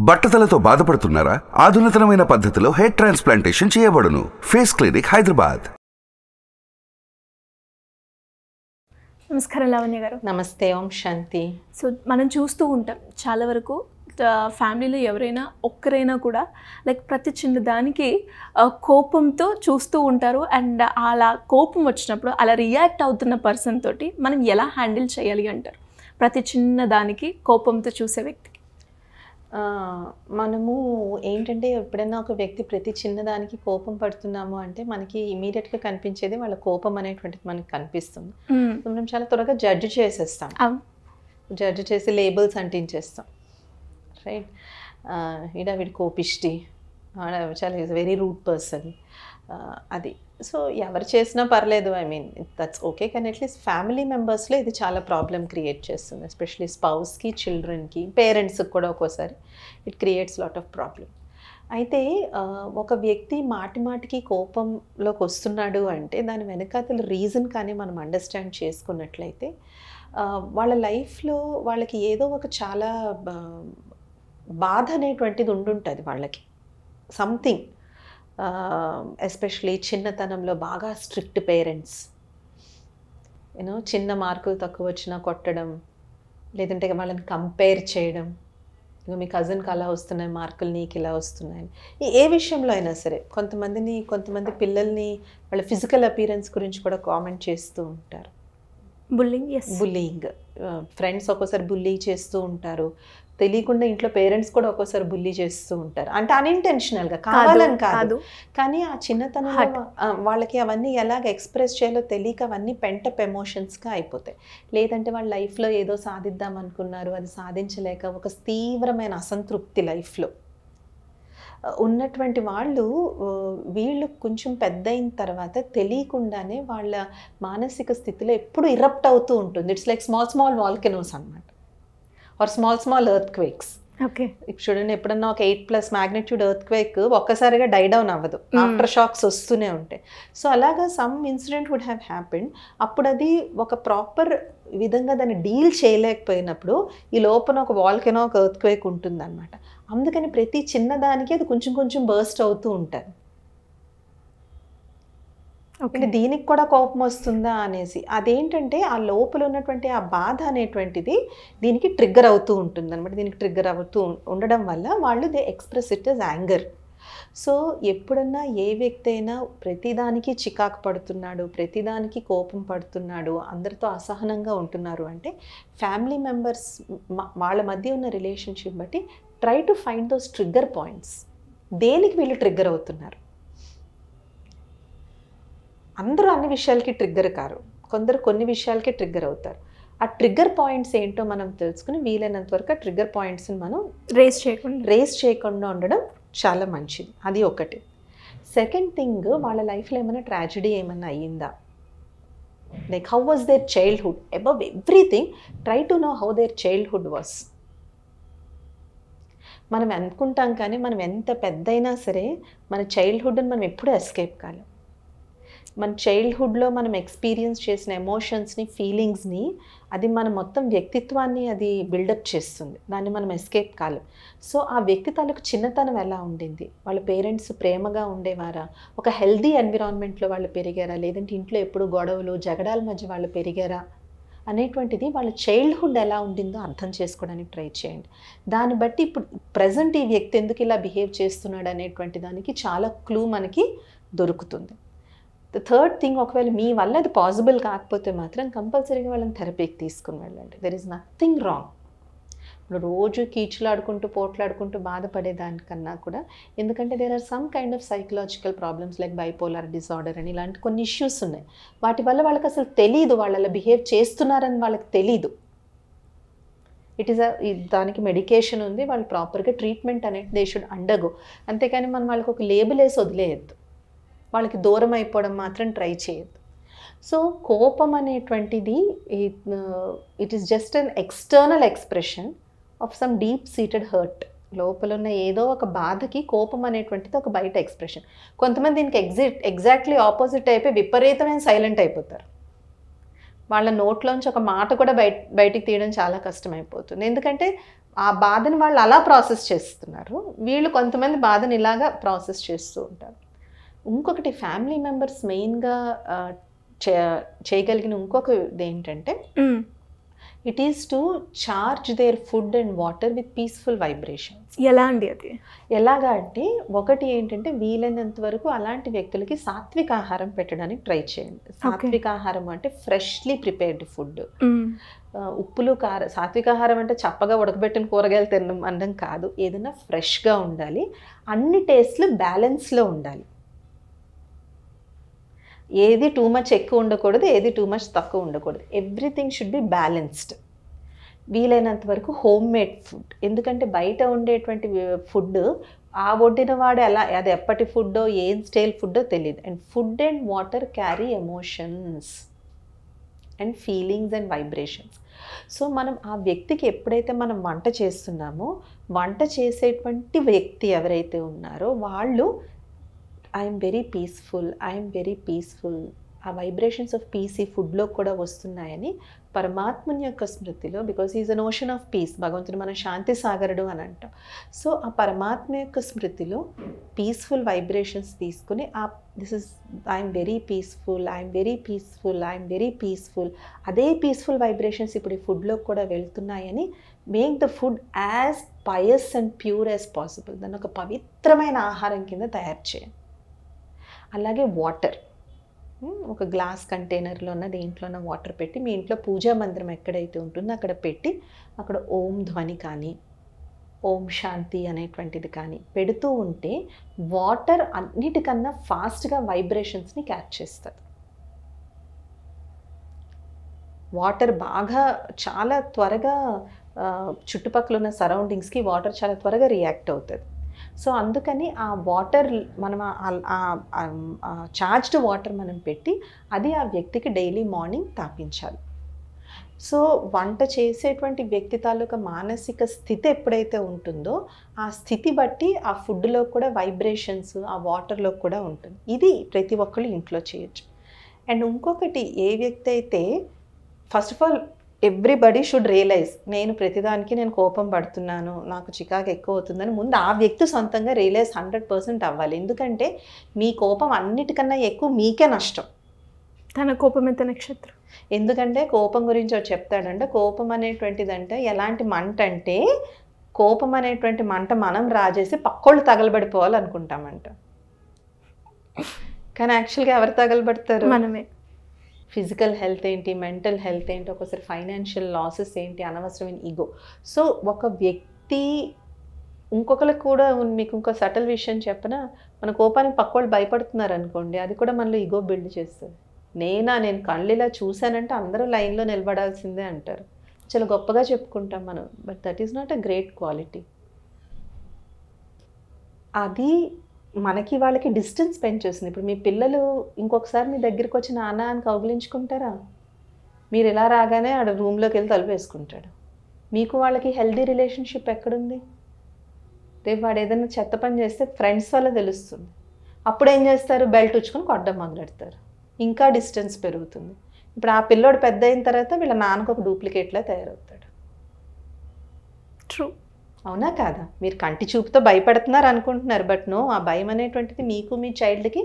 బట్టతలతో బాధపడుతున్నారా? ఆధునితనమైన పద్ధతిలో hair transplantation చేయబడును. Face clinic, Hyderabad. నమస్కారం లావణ్య గారు. నమస్తే. ఓం శాంతి. సో మనం చూస్తూ ఉంటాం చాలా వరకు ఫ్యామిలీలో ఎవరైనా ఒక్కరైనా కూడా లైక్ ప్రతి చిన్న దానికి కోపంతో చూస్తూ ఉంటారు. అండ్ అలా కోపం వచ్చినప్పుడు అలా రియాక్ట్ అవుతున్న పర్సన్ తోటి మనం ఎలా హ్యాండిల్ చేయాలి అంటారు? ప్రతి చిన్న దానికి కోపంతో చూసే వ్యక్తికి మనము ఏంటంటే ఎప్పుడైనా ఒక వ్యక్తి ప్రతి చిన్నదానికి కోపం పడుతున్నాము అంటే మనకి ఇమీడియట్గా కనిపించేది వాళ్ళ కోపం అనేటువంటిది మనకి కనిపిస్తుంది. మనం చాలా త్వరగా జడ్జ్ చేసేస్తాం, జడ్జ్ చేసి లేబుల్స్ అంటించేస్తాం. రైట్, వీడి కోపిష్టి, చాలా ఈజ్ వెరీ రూడ్ పర్సన్, అది. సో ఎవరు చేసినా పర్లేదు, ఐ మీన్ దట్స్ ఓకే. కానీ అట్లీస్ట్ ఫ్యామిలీ మెంబర్స్లో ఇది చాలా ప్రాబ్లం క్రియేట్ చేస్తుంది. ఎస్పెషలీ స్పౌస్కి, చిల్డ్రన్కి, పేరెంట్స్కి కూడా ఒక్కోసారి it creates lot of problem. అయితే ఒక వ్యక్తి మాటి మాటికి కోపంలోకి వస్తున్నాడు అంటే దాని వెనకాతల రీజన్ కానీ మనం అండర్స్టాండ్ చేసుకున్నట్లయితే వాళ్ళ లైఫ్లో వాళ్ళకి ఏదో ఒక చాలా బాధ అనేటువంటిది ఉండుంటుంది వాళ్ళకి, సంథింగ్. ఎస్పెషలీ చిన్నతనంలో బాగా స్ట్రిక్ట్ పేరెంట్స్, చిన్న మార్కులు తక్కువ వచ్చినా కొట్టడం, లేదంటే వాళ్ళని కంపేర్ చేయడం, మీ కజిన్కి అలా వస్తున్నాయి మార్కులు, నీకు ఇలా వస్తున్నాయి. ఏ విషయంలో అయినా సరే కొంతమంది పిల్లల్ని వాళ్ళ ఫిజికల్ అపీరెన్స్ గురించి కూడా కామెంట్ చేస్తూ ఉంటారు. బుల్లింగ్, ఫ్రెండ్స్ ఒక్కోసారి బుల్లీ చేస్తూ ఉంటారు. తెలియకుండా ఇంట్లో పేరెంట్స్ కూడా ఒక్కోసారి బుల్లీ చేస్తూ ఉంటారు. అంటే అన్ఇంటెన్షనల్గా, కావాలని కాదు, కానీ ఆ చిన్నతనంలో వాళ్ళకి అవన్నీ ఎలాగ ఎక్స్ప్రెస్ చేయాలో తెలియక అవన్నీ పెంటప్ ఎమోషన్స్గా అయిపోతాయి. లేదంటే వాళ్ళ లైఫ్లో ఏదో సాధిద్దాం అనుకున్నారు, అది సాధించలేక ఒక తీవ్రమైన అసంతృప్తి లైఫ్లో ఉన్నటువంటి వీళ్ళు కొంచెం పెద్ద అయిన తర్వాత తెలియకుండానే వాళ్ళ మానసిక స్థితిలో ఎప్పుడు ఇరప్ట్ అవుతూ ఉంటుంది. ఇట్స్ లైక్ స్మాల్ వాల్కెనోస్ అన్నమాట, or small earthquakes. Okay, ఇప్పుడు చూడండి, ఎప్పుడన్నా ఒక 8+ మ్యాగ్నిట్యూడ్ ఎర్త్ క్వేక్ ఒక్కసారిగా డై డౌన్ అవ్వదు, ఆఫ్టర్ షాక్స్ వస్తూనే ఉంటాయి. సో అలాగా some incident would have happened. అప్పుడు అది ఒక ప్రాపర్ విధంగా దాన్ని డీల్ చేయలేకపోయినప్పుడు ఈ లోపల ఒక వాల్కెనో, ఒక ఎర్త్ క్వేక్ ఉంటుంది అనమాట. అందుకని ప్రతి చిన్నదానికి అది కొంచెం బర్స్ట్ అవుతూ ఉంటుంది. అంటే దీనికి కూడా కోపం వస్తుందా అనేసి, అదేంటంటే ఆ లోపల ఉన్నటువంటి ఆ బాధ అనేటువంటిది దీనికి ట్రిగ్గర్ అవుతూ ఉంటుంది అనమాట. దీనికి ట్రిగ్గర్ అవుతూ ఉండడం వల్ల వాళ్ళు they express it as anger. So ఎప్పుడన్నా ఏ వ్యక్తి అయినా ప్రతిదానికి చికాకు పడుతున్నాడు, ప్రతిదానికి కోపం పడుతున్నాడు, అందరితో అసహనంగా ఉంటున్నారు అంటే ఫ్యామిలీ మెంబర్స్ వాళ్ళ మధ్య ఉన్న రిలేషన్షిప్ బట్టి try to find those trigger points. దేనికి వీళ్ళు ట్రిగ్గర్ అవుతున్నారు? అందరూ అన్ని విషయాలకి ట్రిగ్గర్ కారు, కొందరు కొన్ని విషయాలకి ట్రిగ్గర్ అవుతారు. ఆ ట్రిగ్గర్ పాయింట్స్ ఏంటో మనం తెలుసుకుని వీలైనంత వరకు ఆ ట్రిగ్గర్ పాయింట్స్ని మనం రేస్ చేయకుండా ఉండడం చాలా మంచిది. అది ఒకటి. సెకండ్ థింగ్, వాళ్ళ లైఫ్లో ఏమైనా ట్రాజడీ ఏమైనా అయ్యిందా, like how was their childhood. Above everything try to know how their childhood was. మనం అనుకుంటాం కానీ మనం ఎంత పెద్దయినా సరే మన చైల్డ్హుడ్ని మనం ఎప్పుడూ ఎస్కేప్ కాలేం. మన చైల్డ్హుడ్లో మనం ఎక్స్పీరియన్స్ చేసిన ఎమోషన్స్ని, ఫీలింగ్స్ని, అది మన మొత్తం వ్యక్తిత్వాన్ని అది బిల్డప్ చేస్తుంది. దాన్ని మనం ఎస్కేప్ కాలేం. సో ఆ వ్యక్తి తాలూకు చిన్నతనం ఎలా ఉండింది, వాళ్ళ పేరెంట్స్ ప్రేమగా ఉండేవారా, ఒక హెల్దీ ఎన్విరాన్మెంట్లో వాళ్ళు పెరిగారా, లేదంటే ఇంట్లో ఎప్పుడు గొడవలు, జగడాల మధ్య వాళ్ళు పెరిగారా అనేటువంటిది వాళ్ళ చైల్డ్హుడ్ ఎలా ఉండిందో అర్థం చేసుకోవడానికి ట్రై చేయండి. దాన్ని బట్టి ఇప్పుడు ప్రజెంట్ ఈ వ్యక్తి ఎందుకు ఇలా బిహేవ్ చేస్తున్నాడు అనేటువంటి దానికి చాలా క్లూ మనకి దొరుకుతుంది. ద థర్డ్ థింగ్, ఒకవేళ మీ వల్ల అది పాసిబుల్ కాకపోతే మాత్రం కంపల్సరీగా వాళ్ళని థెరపీకి తీసుకుని వెళ్ళండి. There is nothing wrong. ఇప్పుడు రోజు కీచులాడుకుంటూ పోట్లాడుకుంటూ బాధపడేదానికన్నా కూడా, ఎందుకంటే there are some kind of psychological problems like bipolar disorder అని ఇలాంటి కొన్ని ఇష్యూస్ ఉన్నాయి. వాటి వల్ల వాళ్ళకి అసలు తెలీదు, వాళ్ళు అలా బిహేవ్ చేస్తున్నారని వాళ్ళకి తెలీదు. దానికి మెడికేషన్ ఉంది, వాళ్ళు ప్రాపర్గా ట్రీట్మెంట్ అనేది దే షుడ్ అండర్గో. అంతేకాని మనం వాళ్ళకి ఒక లేబుల్ వేసి వదిలేయద్దు, వాళ్ళకి దూరం అయిపోవడం మాత్రం ట్రై చేయొద్దు. సో కోపం అనేటువంటిది it is just an external expression of some deep seated hurt. లోపల ఉన్న ఏదో ఒక బాధకి కోపం అనేటువంటిది ఒక బయట ఎక్స్ప్రెషన్. కొంతమంది దీనికి ఎగ్జాక్ట్లీ ఆపోజిట్ అయిపోయి విపరీతమైన సైలెంట్ అయిపోతారు. వాళ్ళ నోట్లోంచి ఒక మాట కూడా బయటికి తీయడం చాలా కష్టమైపోతుంది. ఎందుకంటే ఆ బాధని వాళ్ళు అలా ప్రాసెస్ చేస్తున్నారు, వీళ్ళు కొంతమంది బాధని ఇలాగా ప్రాసెస్ చేస్తూ ఉంటారు. ఇంకొకటి ఫ్యామిలీ మెంబర్స్ మెయిన్గా చేయగలిగిన ఇంకొకది ఏంటంటే it is to charge their food and water with peaceful vibrations. ఎలా అండి అది? ఎలాగా అంటే ఒకటి ఏంటంటే వీలైనంత వరకు అలాంటి వ్యక్తులకి సాత్విక ఆహారం పెట్టడానికి ట్రై చేయండి. సాత్విక ఆహారం అంటే ఫ్రెష్లీ ప్రిపేర్డ్ ఫుడ్, ఉప్పులు సాత్విక ఆహారం అంటే చప్పగా ఉడకబెట్టిన కూరగాయలు తినడం అనడం కాదు, ఏదైనా ఫ్రెష్గా ఉండాలి, అన్ని టేస్ట్లు బ్యాలెన్స్లో ఉండాలి. ఏది టూ మచ్ ఎక్కువ ఉండకూడదు, ఏది టూ మచ్ తక్కువ ఉండకూడదు, ఎవ్రీథింగ్ షుడ్ బి బ్యాలెన్స్డ్. వీలైనంత వరకు హోమ్ మేడ్ ఫుడ్, ఎందుకంటే బయట ఉండేటువంటి ఫుడ్ ఆ వండిన వాడు ఎలా, అది ఎప్పటి ఫుడ్డో ఏం స్టైల్ ఫుడ్డో తెలియదు. And food and water carry emotions and feelings and vibrations. So మనం ఆ వ్యక్తికి ఎప్పుడైతే మనం వంట చేస్తున్నామో, వంట చేసేటువంటి వ్యక్తి ఎవరైతే ఉన్నారో వాళ్ళు ఐఎమ్ వెరీ పీస్ఫుల్, ఆ వైబ్రేషన్స్ ఆఫ్ పీస్ ఈ ఫుడ్లో కూడా వస్తున్నాయని పరమాత్మని యొక్క స్మృతిలో, because is an ocean of piece, భగవంతుడు మన శాంతి సాగరుడు అని అంటాం. సో ఆ పరమాత్మ యొక్క స్మృతిలో పీస్ఫుల్ వైబ్రేషన్స్ తీసుకుని this is I'm very peaceful, అదే పీస్ఫుల్ వైబ్రేషన్స్ ఇప్పుడు ఈ ఫుడ్లో కూడా వెళ్తున్నాయని make the food as pious and pure as possible. దాన్ని ఒక పవిత్రమైన ఆహారం కింద తయారు చేయండి. అలాగే వాటర్, ఒక గ్లాస్ కంటైనర్లోన దేంట్లోన వాటర్ పెట్టి మీ ఇంట్లో పూజా మందిరం ఎక్కడైతే ఉంటుందో అక్కడ పెట్టి అక్కడ ఓం ధ్వని కానీ ఓం శాంతి అనేటువంటిది కానీ పెడుతూ ఉంటే వాటర్ అన్నిటికన్నా ఫాస్ట్గా వైబ్రేషన్స్ని క్యాచ్ చేస్తుంది. వాటర్ బాగా చాలా త్వరగా చుట్టుపక్కల ఉన్న సరౌండింగ్స్కి వాటర్ చాలా త్వరగా రియాక్ట్ అవుతుంది. సో అందుకని ఆ వాటర్ మనం చార్జ్డ్ వాటర్ మనం పెట్టి అది ఆ వ్యక్తికి డైలీ మార్నింగ్ తాపించాలి. సో వంట చేసేటువంటి వ్యక్తి తాలూకా మానసిక స్థితి ఎప్పుడైతే ఉంటుందో ఆ స్థితి బట్టి ఆ ఫుడ్లో కూడా వైబ్రేషన్స్ ఆ వాటర్లో కూడా ఉంటుంది. ఇది ప్రతి ఒక్కళ్ళు ఇంట్లో చేయొచ్చు. అండ్ ఇంకొకటి, ఏ వ్యక్తి అయితే first of all everybody should realise నేను ప్రతిదానికి నేను కోపం పడుతున్నాను, నాకు చికాకు ఎక్కువ అవుతుందని ముందు ఆ వ్యక్తి సొంతంగా రియలైజ్ 100% అవ్వాలి. ఎందుకంటే మీ కోపం అన్నిటికన్నా ఎక్కువ మీకే నష్టం. తన కోపం ఎంత నక్షత్రం. ఎందుకంటే కోపం గురించి ఒకటి చెప్తాడంటే, కోపం అనేటువంటిదంటే ఎలాంటి మంట అంటే, కోపం అనేటువంటి మంట మనం రాజేసి పక్కోళ్ళు తగలబడిపోవాలనుకుంటామంట. కానీ యాక్చువల్గా ఎవరు తగలబడతారు? మనమే. ఫిజికల్ హెల్త్ ఏంటి, మెంటల్ హెల్త్ ఏంటి, ఒకసారి ఫైనాన్షియల్ లాసెస్ ఏంటి, అనవసరమైన ఈగో. సో ఒక వ్యక్తి ఇంకొకరికి కూడా మీకు ఇంకో సటల్ విషయం చెప్పనా, మన కోపానికి పక్కోళ్ళు భయపడుతున్నారు అనుకోండి, అది కూడా మనలో ఈగో బిల్డ్ చేస్తుంది. నేను కళ్ళు ఇలా చూశానంటే అందరూ లైన్లో నిలబడాల్సిందే అంటారు. చాలా గొప్పగా చెప్పుకుంటాం మనం, but that is not a great quality. అది మనకి వాళ్ళకి డిస్టెన్స్ పెంచేస్తుంది. ఇప్పుడు మీ పిల్లలు ఇంకొకసారి మీ దగ్గరికి వచ్చి నాన్న అని కౌగిలించుకుంటారా? మీరు ఇలా రాగానే ఆడ రూమ్లోకి వెళ్ళి తలుపు వేసుకుంటాడు. మీకు వాళ్ళకి హెల్దీ రిలేషన్షిప్ ఎక్కడుంది? రేపు వాడు ఏదైనా చెత్త పని చేస్తే ఫ్రెండ్స్ వల్ల తెలుస్తుంది. అప్పుడు ఏం చేస్తారు? బెల్ట్ ఉచ్చుకొని కొట్టడం మొదలెడతారు. ఇంకా డిస్టెన్స్ పెరుగుతుంది. ఇప్పుడు ఆ పిల్లోడు పెద్ద అయిన తర్వాత వీళ్ళ నాన్నకు ఒక డూప్లికేట్లా తయారవుతాడు. ట్రూ. అవునా కాదా? మీరు కంటి చూపుతో భయపడుతున్నారు అనుకుంటున్నారు, బట్ నో, ఆ భయం అనేటువంటిది మీకు మీ చైల్డ్కి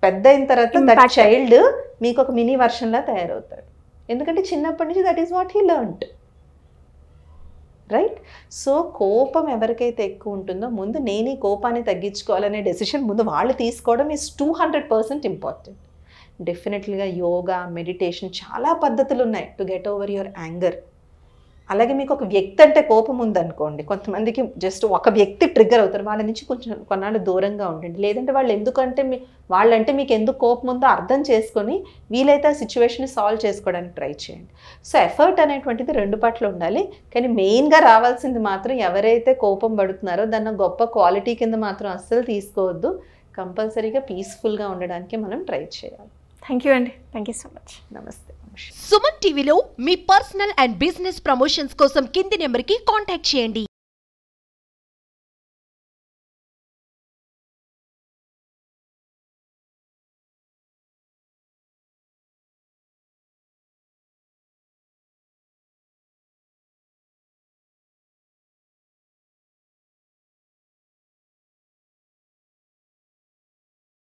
పెద్ద అయిన తర్వాత దట్ చైల్డ్ మీకు ఒక మినీ వర్షన్లా తయారవుతాడు. ఎందుకంటే చిన్నప్పటి నుంచి that is what he learned, right? So కోపం ఎవరికైతే ఎక్కువ ఉంటుందో ముందు నేను ఈ కోపాన్ని తగ్గించుకోవాలనే డెసిషన్ ముందు వాళ్ళు తీసుకోవడం ఈజ్ 200% ఇంపార్టెంట్. డెఫినెట్లీగా యోగా, మెడిటేషన్ చాలా పద్ధతులు ఉన్నాయి to get over your anger. అలాగే మీకు ఒక వ్యక్తి అంటే కోపం ఉందనుకోండి, కొంతమందికి జస్ట్ ఒక వ్యక్తి ట్రిగ్గర్ అవుతారు, వాళ్ళ నుంచి కొంచెం కొన్నాళ్ళు దూరంగా ఉండండి. లేదంటే వాళ్ళు ఎందుకంటే వాళ్ళంటే మీకు ఎందుకు కోపం ఉందో అర్థం చేసుకొని వీలైతే ఆ సిచ్యువేషన్ని సాల్వ్ చేసుకోవడానికి ట్రై చేయండి. సో ఎఫర్ట్ అనేటువంటిది రెండు పట్ల ఉండాలి. కానీ మెయిన్గా రావాల్సింది మాత్రం ఎవరైతే కోపం పడుతున్నారో దాన్ని గొప్ప క్వాలిటీ కింద మాత్రం అస్సలు తీసుకోవద్దు. కంపల్సరీగా పీస్ఫుల్గా ఉండడానికి మనం ట్రై చేయాలి. థ్యాంక్ యూ అండి. Thank you so much. నమస్తే. సుమన్ టీవీలో మీ పర్సనల్ అండ్ బిజినెస్ ప్రమోషన్స్ కోసం కింది నెంబర్కి కాంటాక్ట్ చేయండి.